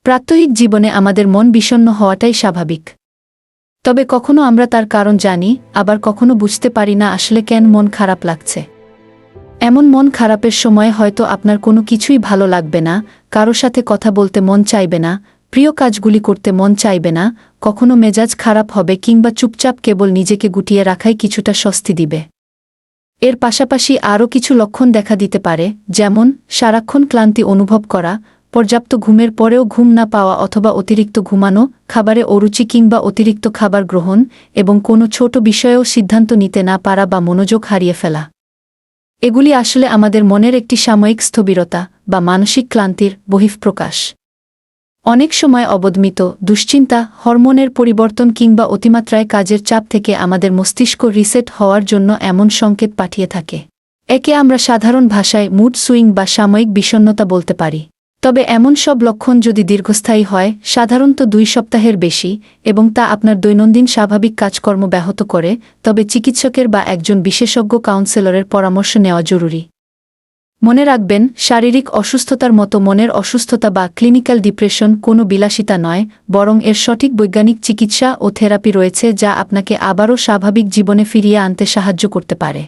প্রাত্যহিক জীবনে আমাদের মন বিষণ্ণ হওয়াটাই স্বাভাবিক। তবে কখনো আমরা তার কারণ জানি, আবার কখনো বুঝতে পারি না আসলে কেন মন খারাপ লাগছে। এমন মন খারাপের সময় হয়তো আপনার কোনো কিছুই ভালো লাগবে না, কারো সাথে কথা বলতে মন চাইবে না, প্রিয় কাজগুলি করতে মন চাইবে না, কখনো মেজাজ খারাপ হবে কিংবা চুপচাপ কেবল নিজেকে গুটিয়ে রাখাই কিছুটা স্বস্তি দিবে। এর পাশাপাশি আরও কিছু লক্ষণ দেখা দিতে পারে, যেমন সারাক্ষণ ক্লান্তি অনুভব করা, পর্যাপ্ত ঘুমের পরেও ঘুম না পাওয়া অথবা অতিরিক্ত ঘুমানো, খাবারে অরুচি কিংবা অতিরিক্ত খাবার গ্রহণ এবং কোনো ছোট বিষয়েও সিদ্ধান্ত নিতে না পারা বা মনোযোগ হারিয়ে ফেলা। এগুলি আসলে আমাদের মনের একটি সাময়িক স্থবিরতা বা মানসিক ক্লান্তির বহিঃপ্রকাশ। অনেক সময় অবদমিত দুশ্চিন্তা, হরমোনের পরিবর্তন কিংবা অতিমাত্রায় কাজের চাপ থেকে আমাদের মস্তিষ্ক রিসেট হওয়ার জন্য এমন সংকেত পাঠিয়ে থাকে। একে আমরা সাধারণ ভাষায় মুড সুইং বা সাময়িক বিষণ্ণতা বলতে পারি। তবে এমন সব লক্ষণ যদি দীর্ঘস্থায়ী হয়, সাধারণত 2 সপ্তাহের বেশি, এবং তা আপনার দৈনন্দিন স্বাভাবিক কাজকর্ম ব্যাহত করে, তবে চিকিৎসকের বা একজন বিশেষজ্ঞ কাউন্সেলরের পরামর্শ নেওয়া জরুরি। মনে রাখবেন, শারীরিক অসুস্থতার মতো মনের অসুস্থতা বা ক্লিনিক্যাল ডিপ্রেশন কোনো বিলাসিতা নয়, বরং এর সঠিক বৈজ্ঞানিক চিকিৎসা ও থেরাপি রয়েছে যা আপনাকে আবারও স্বাভাবিক জীবনে ফিরিয়ে আনতে সাহায্য করতে পারে।